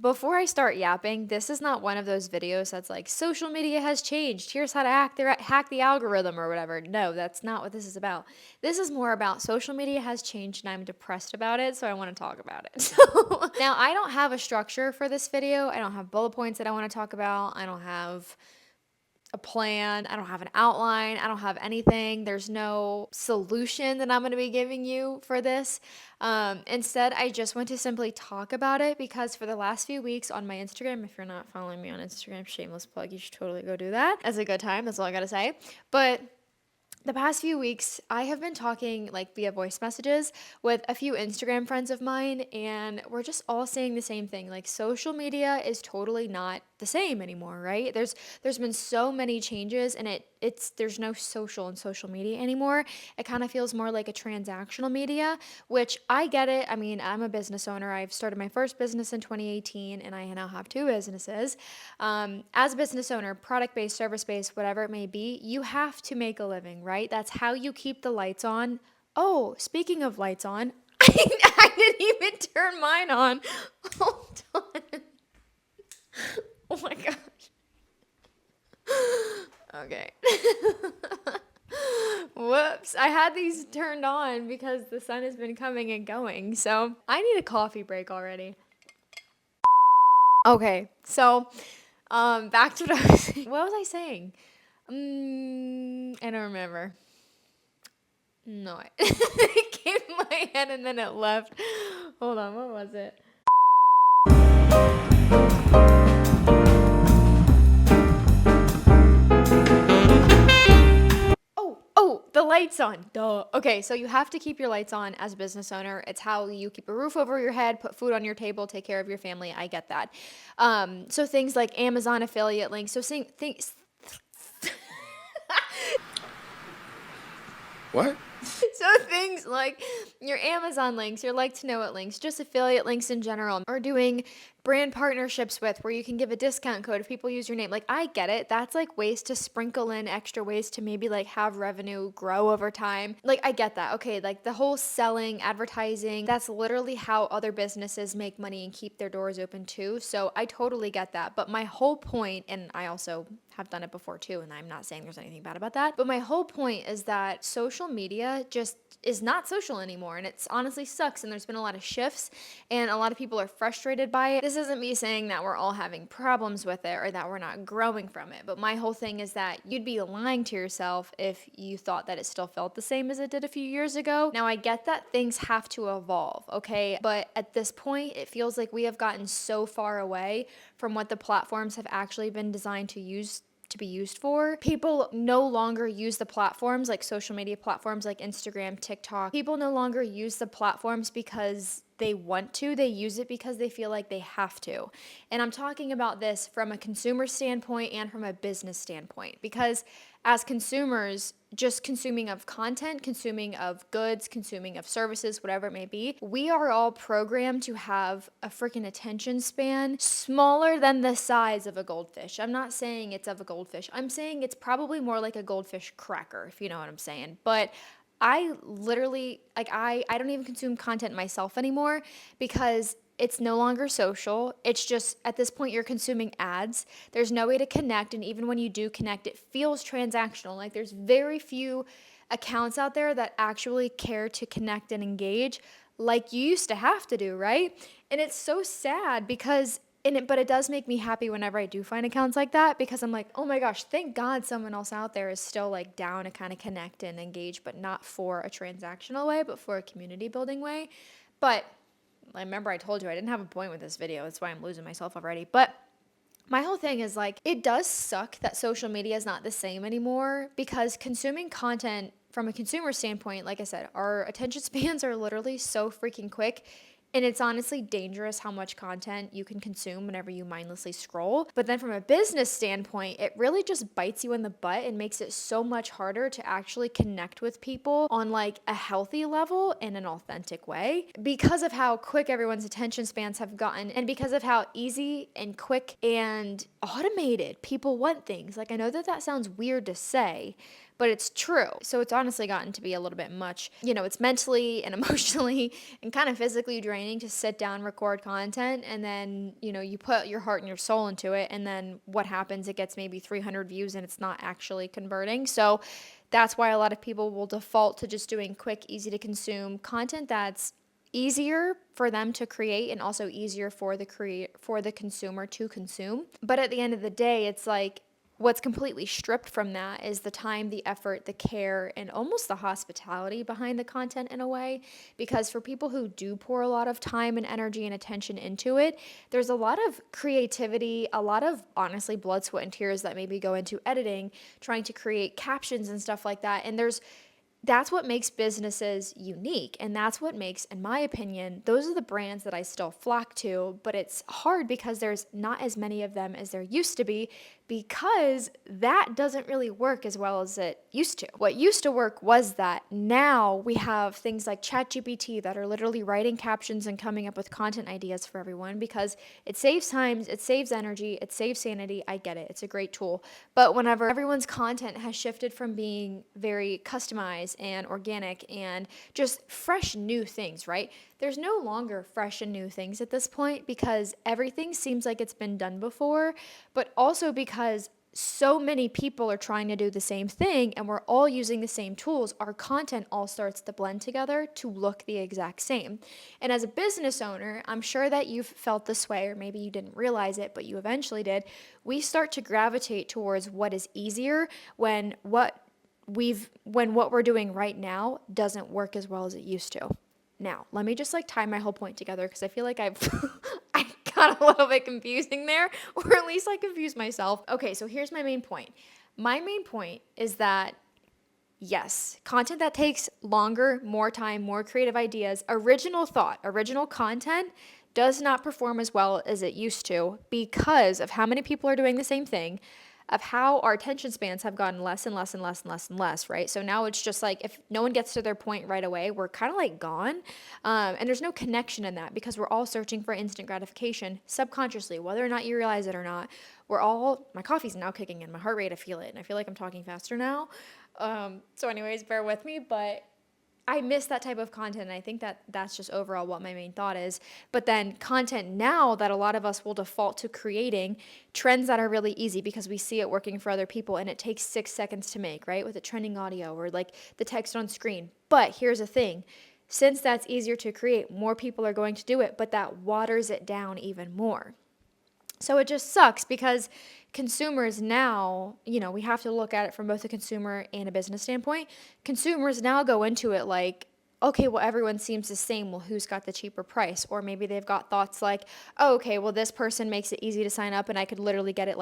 Before I start yapping, this is not one of those videos that's like, social media has changed. Here's how to hack the algorithm or whatever. No, that's not what this is about. This is more about social media has changed and I'm depressed about it, so I want to talk about it. So now I don't have a structure for this video. I don't have bullet points that I want to talk about. I don't have a plan. I don't have an outline. I don't have anything. There's no solution that I'm going to be giving you for this. Instead, I just want to simply talk about it because for the last few weeks on my Instagram, if you're not following me on Instagram, shameless plug, you should totally go do that. That's a good time. That's all I got to say. But the past few weeks, I have been talking like via voice messages with a few Instagram friends of mine, and we're just all saying the same thing. Like, social media is totally not the same anymore, right? There's been so many changes, and there's no social in social media anymore. It kind of feels more like a transactional media, which I get it. I mean, I'm a business owner. I've started my first business in 2018, and I now have 2 businesses. As a business owner, product-based, service-based, whatever it may be, you have to make a living, right? That's how you keep the lights on. Oh, speaking of lights on, I didn't even turn mine on. Hold on. Oh my gosh. Okay. Whoops. I had these turned on because the sun has been coming and going. So I need a coffee break already. Okay. So, back to what I was saying. What was I saying? I don't remember. No, it came in my head and then it left. Hold on. What was it? Oh, the lights on. Duh. Okay, so you have to keep your lights on as a business owner. It's how you keep a roof over your head, put food on your table, take care of your family. I get that. So things like Amazon affiliate links. So things. What? So things like your Amazon links, your like to know it links, just affiliate links in general, or doing brand partnerships with where you can give a discount code if people use your name. Like, I get it. That's like ways to sprinkle in extra ways to maybe like have revenue grow over time. Like, I get that. Okay, like the whole selling, advertising, that's literally how other businesses make money and keep their doors open too. So I totally get that. But my whole point, and I also have done it before too, and I'm not saying there's anything bad about that, but my whole point is that social media just is not social anymore, and it's honestly sucks, and there's been a lot of shifts and a lot of people are frustrated by it. This isn't me saying that we're all having problems with it or that we're not growing from it, but my whole thing is that you'd be lying to yourself if you thought that it still felt the same as it did a few years ago. Now, I get that things have to evolve, okay, but at this point it feels like we have gotten so far away from what the platforms have actually been designed to be used for. People no longer use the platforms like social media platforms like Instagram, TikTok. People no longer use the platforms because they want to. They use it because they feel like they have to. And I'm talking about this from a consumer standpoint and from a business standpoint, because as consumers, just consuming of content, consuming of goods, consuming of services, whatever it may be, we are all programmed to have a freaking attention span smaller than the size of a goldfish. I'm not saying it's of a goldfish. I'm saying it's probably more like a goldfish cracker, if you know what I'm saying. But I literally, like, I don't even consume content myself anymore because it's no longer social. It's just, at this point, you're consuming ads. There's no way to connect, and even when you do connect, it feels transactional. Like, there's very few accounts out there that actually care to connect and engage like you used to have to do, right? And it's so sad because but it does make me happy whenever I do find accounts like that, because I'm like, oh my gosh, thank God someone else out there is still like down to kind of connect and engage, but not for a transactional way, but for a community building way. But I remember I told you I didn't have a point with this video. That's why I'm losing myself already. But my whole thing is like, it does suck that social media is not the same anymore, because consuming content from a consumer standpoint, like I said, our attention spans are literally so freaking quick. And it's honestly dangerous how much content you can consume whenever you mindlessly scroll. But then from a business standpoint, it really just bites you in the butt and makes it so much harder to actually connect with people on like a healthy level in an authentic way, because of how quick everyone's attention spans have gotten, and because of how easy and quick and automated people want things. Like, I know that sounds weird to say, but it's true. So it's honestly gotten to be a little bit much. It's mentally and emotionally and kind of physically draining to sit down, record content, and then, you put your heart and your soul into it. And then what happens? It gets maybe 300 views and it's not actually converting. So that's why a lot of people will default to just doing quick, easy to consume content that's easier for them to create and also easier for the consumer to consume. But at the end of the day, it's like what's completely stripped from that is the time, the effort, the care, and almost the hospitality behind the content in a way. Because for people who do pour a lot of time and energy and attention into it, there's a lot of creativity, a lot of honestly blood, sweat, and tears that maybe go into editing, trying to create captions and stuff like that. And that's what makes businesses unique. And that's what makes, in my opinion, those are the brands that I still flock to. But it's hard because there's not as many of them as there used to be, because that doesn't really work as well as it used to. What used to work was that. Now we have things like ChatGPT that are literally writing captions and coming up with content ideas for everyone, because it saves time, it saves energy, it saves sanity. I get it. It's a great tool. But whenever everyone's content has shifted from being very customized and organic and just fresh new things, right? There's no longer fresh and new things at this point, because everything seems like it's been done before, but also because so many people are trying to do the same thing and we're all using the same tools, our content all starts to blend together to look the exact same. And as a business owner, I'm sure that you've felt this way, or maybe you didn't realize it, but you eventually did. We start to gravitate towards what is easier when what we're doing right now doesn't work as well as it used to. Now, let me just tie my whole point together, because I feel like I've I got a little bit confusing there, or at least I confused myself. Okay, so here's my main point. My main point is that yes, content that takes longer, more time, more creative ideas, original thought, original content does not perform as well as it used to, because of how many people are doing the same thing, of how our attention spans have gotten less and less and less and less and less, right? So now it's just if no one gets to their point right away, we're kind of gone. And there's no connection in that, because we're all searching for instant gratification subconsciously, whether or not you realize it or not. My coffee's now kicking in, my heart rate, I feel it. And I feel like I'm talking faster now. So anyways, bear with me, but I miss that type of content, and I think that that's just overall what my main thought is. But then content now that a lot of us will default to creating, trends that are really easy because we see it working for other people, and it takes 6 seconds to make, right? With a trending audio or the text on screen. But here's the thing. Since that's easier to create, more people are going to do it, but that waters it down even more. So it just sucks, because consumers now, we have to look at it from both a consumer and a business standpoint. Consumers now go into it okay, well, everyone seems the same. Well, who's got the cheaper price? Or maybe they've got thoughts oh, okay, well, this person makes it easy to sign up and I could literally get it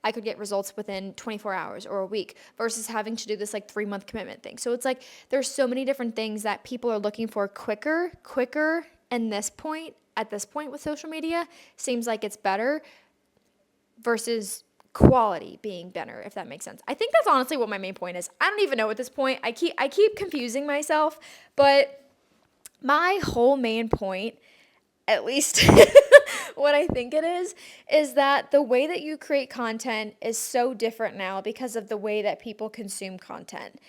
I could get results within 24 hours or a week, versus having to do this 3-month commitment thing. So it's there's so many different things that people are looking for quicker, and at this point with social media, seems like it's better versus quality being better, if that makes sense. I think that's honestly what my main point is. I don't even know at this point. I keep confusing myself, but my whole main point, at least what I think it is that the way that you create content is so different now because of the way that people consume content.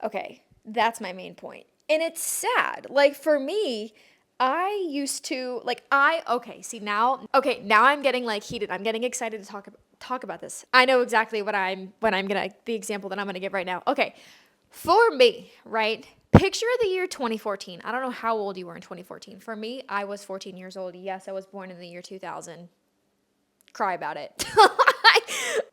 Okay, that's my main point. And it's sad. For me, I used to now I'm getting heated. I'm getting excited to talk about this. I know exactly the example that I'm gonna give right now. Okay, for me, right? Picture the year 2014. I don't know how old you were in 2014. For me, I was 14 years old. Yes, I was born in the year 2000. Cry about it.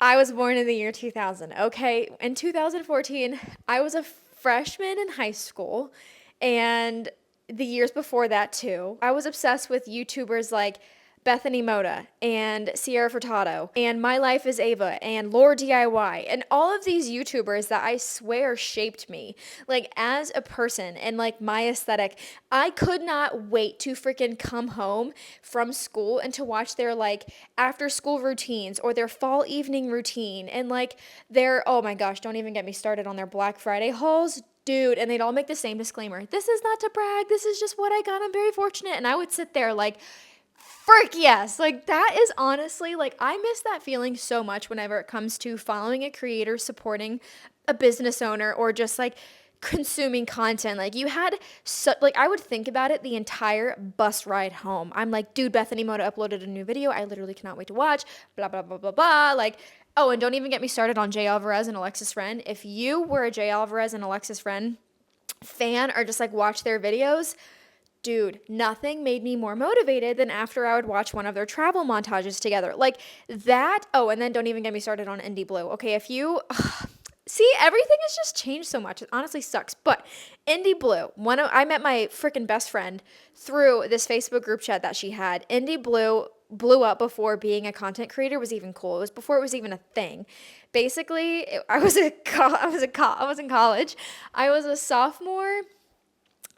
I was born in the year 2000. Okay, in 2014, I was a freshman in high school, and the years before that too, I was obsessed with YouTubers like Bethany Moda and Sierra Furtado and My Life is Ava and Lore DIY and all of these YouTubers that I swear shaped me as a person and my aesthetic. I could not wait to freaking come home from school and to watch their after school routines or their fall evening routine and their, oh my gosh, don't even get me started on their Black Friday hauls. Dude, and they'd all make the same disclaimer. This is not to brag. This is just what I got. I'm very fortunate. And I would sit there frick yes. That is honestly, I miss that feeling so much whenever it comes to following a creator, supporting a business owner or just like consuming content. Like you had like I would think about it the entire bus ride home. I'm like, dude, Bethany Moda uploaded a new video. I literally cannot wait to watch. Blah blah blah blah blah. Like, oh, and don't even get me started on Jay Alvarez and Alexis Ren. If you were a Jay Alvarez and Alexis Ren fan or just like watch their videos, dude, nothing made me more motivated than after I would watch one of their travel montages together. Like that. Oh, and then don't even get me started on Indie Blue. Okay, if you see, everything has just changed so much. It honestly sucks. But Indie Blue, I met my freaking best friend through this Facebook group chat that she had. Indie Blue blew up before being a content creator was even cool. It was before it was even a thing. Basically, I was in college. I was a sophomore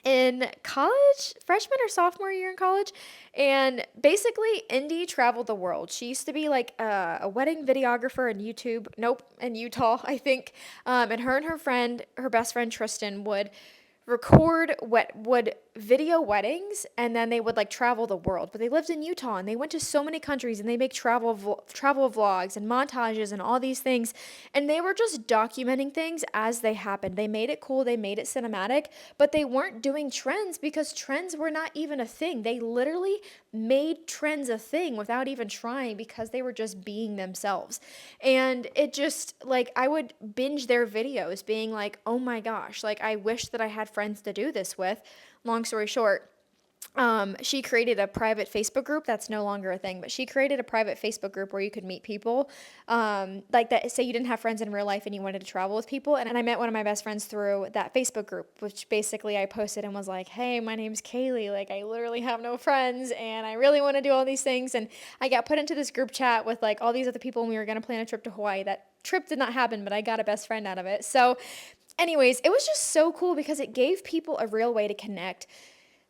in college, freshman or sophomore year in college. And basically, Indy traveled the world. She used to be like a wedding videographer in in Utah, I think. And her best friend Tristan, would video weddings, and then they would like travel the world. But they lived in Utah and they went to so many countries, and they make travel vlogs and montages and all these things, and they were just documenting things as they happened. They made it cool, they made it cinematic, but they weren't doing trends because trends were not even a thing. They literally made trends a thing without even trying because they were just being themselves. And it just like I would binge their videos being like, "Oh my gosh, like I wish that I had friends to do this with." Long story short, she created a private Facebook group that's no longer a thing, but she created a private Facebook group where you could meet people, like that. Say you didn't have friends in real life and you wanted to travel with people. And I met one of my best friends through that Facebook group, which basically I posted and was like, "Hey, my name's Kaylee. Like I literally have no friends and I really want to do all these things." And I got put into this group chat with like all these other people, and we were going to plan a trip to Hawaii. That trip did not happen, but I got a best friend out of it. So anyways, it was just so cool because it gave people a real way to connect.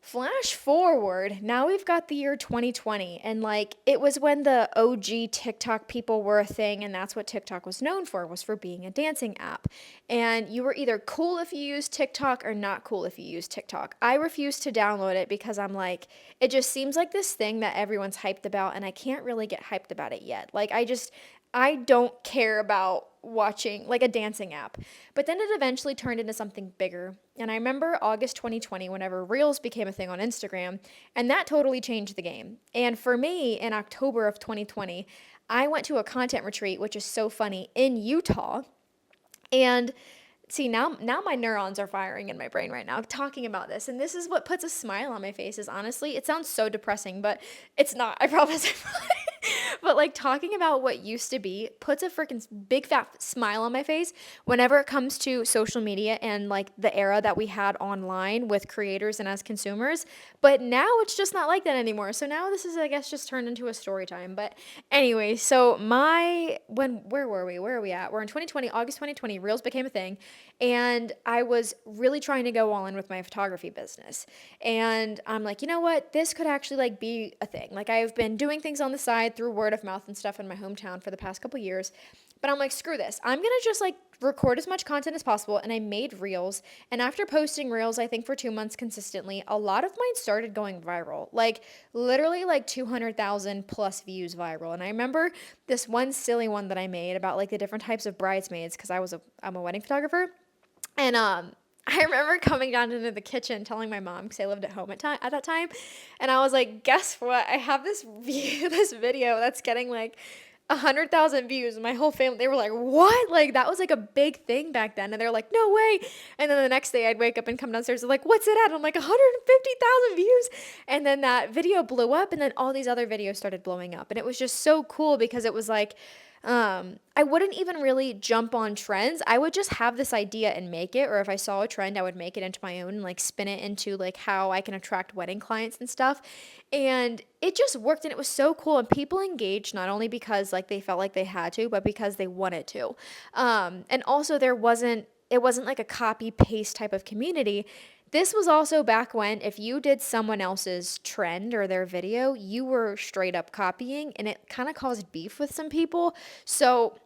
Flash forward, now we've got the year 2020, and like it was when the OG TikTok people were a thing, and that's what TikTok was known for, was for being a dancing app. And you were either cool if you used TikTok or not cool if you used TikTok. I refused to download it because I'm like, it just seems like this thing that everyone's hyped about, and I can't really get hyped about it yet. Like I don't care about watching like a dancing app. But then it eventually turned into something bigger. And I remember August 2020, whenever Reels became a thing on Instagram, and that totally changed the game. And for me, in October of 2020, I went to a content retreat, which is so funny, in Utah. And see, now my neurons are firing in my brain right now talking about this. And this is what puts a smile on my face. Is honestly, it sounds so depressing, but it's not. I promise. But like talking about what used to be puts a freaking big fat smile on my face whenever it comes to social media and like the era that we had online with creators and as consumers. But now it's just not like that anymore. So now this is, I guess, just turned into a story time. But anyway, so where were we? Where are we at? We're in 2020, August 2020, Reels became a thing. And I was really trying to go all in with my photography business. And I'm like, you know what? This could actually like be a thing. Like I've been doing things on the side through word of mouth and stuff in my hometown for the past couple years. But I'm like, screw this. I'm going to just like record as much content as possible. And I made Reels. And after posting Reels, I think for 2 months consistently, a lot of mine started going viral. Like literally like 200,000 plus views viral. And I remember this one silly one that I made about like the different types of bridesmaids, because I'm a wedding photographer. And I remember coming down into the kitchen telling my mom, because I lived at home at that time, and I was like, guess what? I have this video that's getting like 100,000 views, and my whole family, they were like, what? Like that was like a big thing back then. And they're like, no way. And then the next day I'd wake up and come downstairs and like, what's it at? I'm like 150,000 views. And then that video blew up, and then all these other videos started blowing up. And it was just so cool because it was like, I wouldn't even really jump on trends. I would just have this idea and make it, or if I saw a trend, I would make it into my own and like spin it into like how I can attract wedding clients and stuff. And it just worked, and it was so cool. And people engaged not only because like they felt like they had to, but because they wanted to. And also it wasn't like a copy paste type of community. This was also back when if you did someone else's trend or their video, you were straight up copying, and it kind of caused beef with some people. So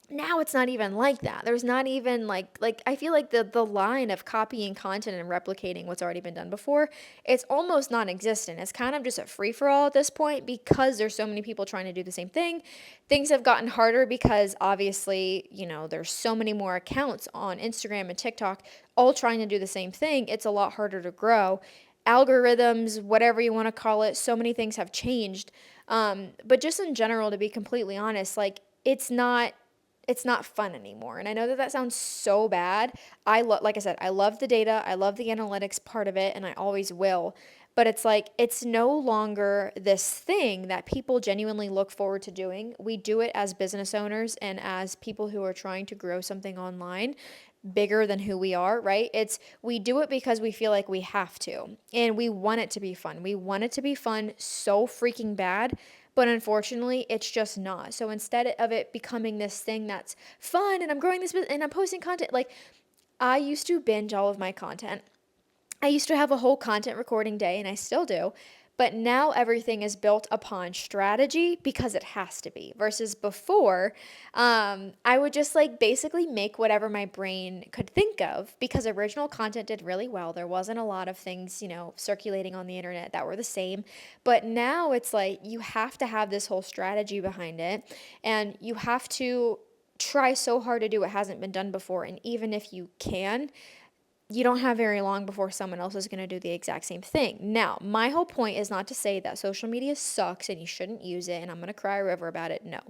Now it's not even like that. There's not even like I feel like the line of copying content and replicating what's already been done before, it's almost non-existent. It's kind of just a free for all at this point because there's so many people trying to do the same thing. Things have gotten harder because obviously, there's so many more accounts on Instagram and TikTok all trying to do the same thing. It's a lot harder to grow. Algorithms, whatever you want to call it, so many things have changed. But just in general, to be completely honest, like it's not fun anymore. And I know that that sounds so bad. Like I said, I love the data, I love the analytics part of it, and I always will. But it's like, it's no longer this thing that people genuinely look forward to doing. We do it as business owners and as people who are trying to grow something online bigger than who we are, right? We do it because we feel like we have to. And we want it to be fun. We want it to be fun so freaking bad, but unfortunately, it's just not. So instead of it becoming this thing that's fun and I'm growing this and I'm posting content, like I used to binge all of my content. I used to have a whole content recording day, and I still do. But now everything is built upon strategy because it has to be. Versus before, I would just like basically make whatever my brain could think of because original content did really well. There wasn't a lot of things, circulating on the internet that were the same. But now it's like you have to have this whole strategy behind it, and you have to try so hard to do what hasn't been done before. And even if you can, you don't have very long before someone else is going to do the exact same thing. Now, my whole point is not to say that social media sucks and you shouldn't use it and I'm going to cry a river about it. No.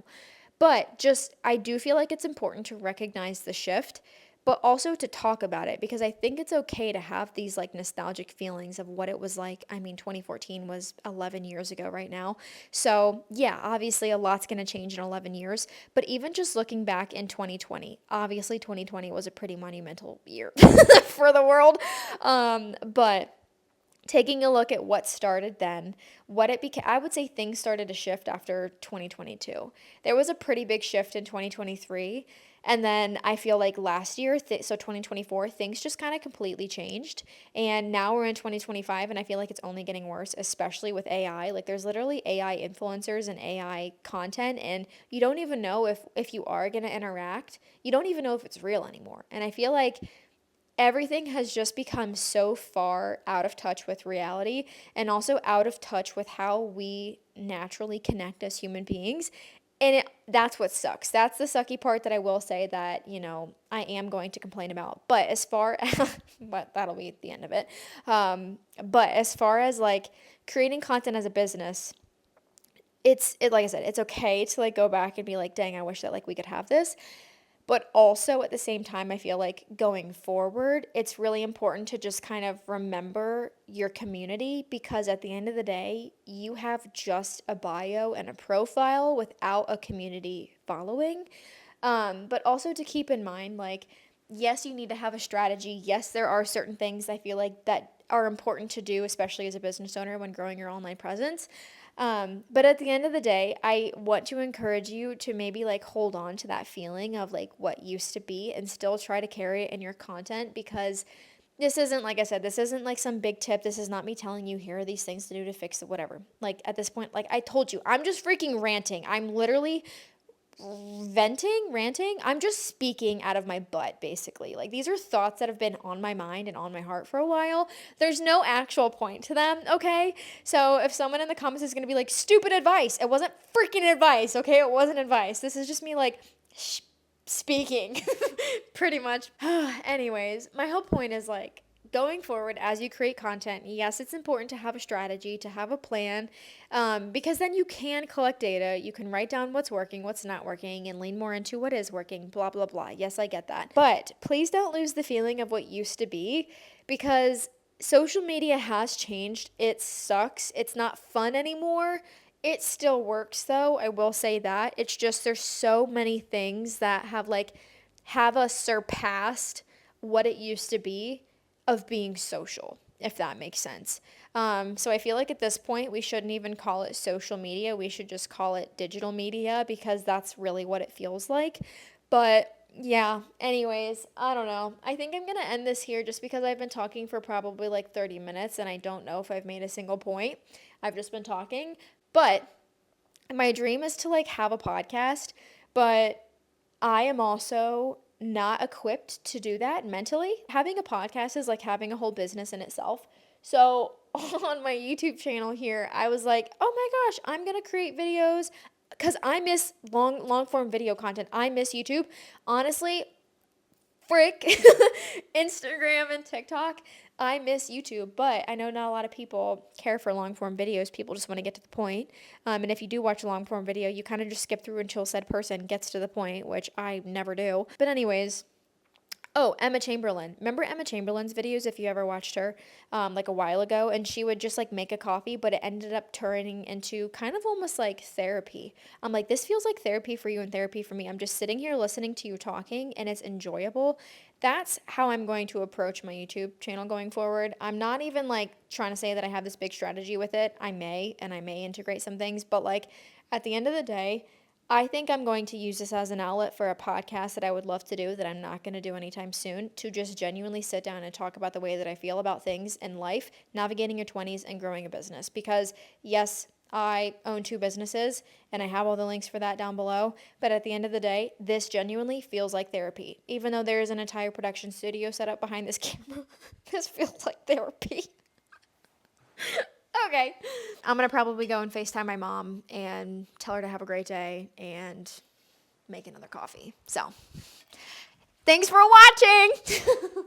But just, I do feel like it's important to recognize the shift, but also to talk about it because I think it's okay to have these like nostalgic feelings of what it was like. I mean, 2014 was 11 years ago right now. So, yeah, obviously a lot's going to change in 11 years. But even just looking back in 2020, obviously 2020 was a pretty monumental year for the world. But taking a look at what started then, what it became, I would say things started to shift after 2022. There was a pretty big shift in 2023. And then I feel like last year, so 2024, things just kind of completely changed. And now we're in 2025, and I feel like it's only getting worse, especially with AI. Like there's literally AI influencers and AI content, and you don't even know if you are going to interact. You don't even know if it's real anymore. And I feel like everything has just become so far out of touch with reality and also out of touch with how we naturally connect as human beings. And that's what sucks. That's the sucky part that I will say that, I am going to complain about. But as far as, but that'll be the end of it. But as far as like creating content as a business, like I said, it's okay to like go back and be like, dang, I wish that like we could have this. But also at the same time, I feel like going forward, it's really important to just kind of remember your community because at the end of the day, you have just a bio and a profile without a community following. But also to keep in mind, like, yes, you need to have a strategy. Yes, there are certain things I feel like that are important to do, especially as a business owner when growing your online presence. But at the end of the day, I want to encourage you to maybe like hold on to that feeling of like what used to be and still try to carry it in your content because this isn't, like I said, this isn't like some big tip. This is not me telling you here are these things to do to fix it, whatever. Like at this point, like I told you, I'm just freaking ranting. I'm literally ranting. I'm just speaking out of my butt, basically. Like, these are thoughts that have been on my mind and on my heart for a while. There's no actual point to them, okay? So, if someone in the comments is gonna be like, stupid advice, it wasn't freaking advice, okay? It wasn't advice. This is just me, like, speaking, pretty much. Anyways, my whole point is like, going forward as you create content, yes, it's important to have a strategy, to have a plan, because then you can collect data, you can write down what's working, what's not working, and lean more into what is working, blah, blah, blah. Yes, I get that. But please don't lose the feeling of what used to be because social media has changed. It sucks. It's not fun anymore. It still works though. I will say that. It's just there's so many things that have us surpassed what it used to be of being social, if that makes sense. So I feel like at this point, we shouldn't even call it social media. We should just call it digital media because that's really what it feels like. But yeah, anyways, I don't know. I think I'm going to end this here just because I've been talking for probably like 30 minutes and I don't know if I've made a single point. I've just been talking. But my dream is to like have a podcast, but I am also not equipped to do that mentally. Having a podcast is like having a whole business in itself. So on my YouTube channel here, I was like, oh my gosh, I'm going to create videos because I miss long form video content. I miss YouTube. Honestly, frick Instagram and TikTok. I miss YouTube, but I know not a lot of people care for long form videos. People just want to get to the point. And if you do watch a long form video, you kind of just skip through until said person gets to the point, which I never do. But, anyways, oh, Emma Chamberlain. Remember Emma Chamberlain's videos if you ever watched her like a while ago? And she would just like make a coffee, but it ended up turning into kind of almost like therapy. I'm like, this feels like therapy for you and therapy for me. I'm just sitting here listening to you talking and it's enjoyable. That's how I'm going to approach my YouTube channel going forward. I'm not even like trying to say that I have this big strategy with it. I may, and I may integrate some things, but like at the end of the day, I think I'm going to use this as an outlet for a podcast that I would love to do that I'm not going to do anytime soon, to just genuinely sit down and talk about the way that I feel about things in life, navigating your 20s and growing a business. Because yes, I own 2 businesses and I have all the links for that down below. But at the end of the day, this genuinely feels like therapy. Even though there is an entire production studio set up behind this camera, this feels like therapy. Okay. I'm going to probably go and FaceTime my mom and tell her to have a great day and make another coffee. So, thanks for watching.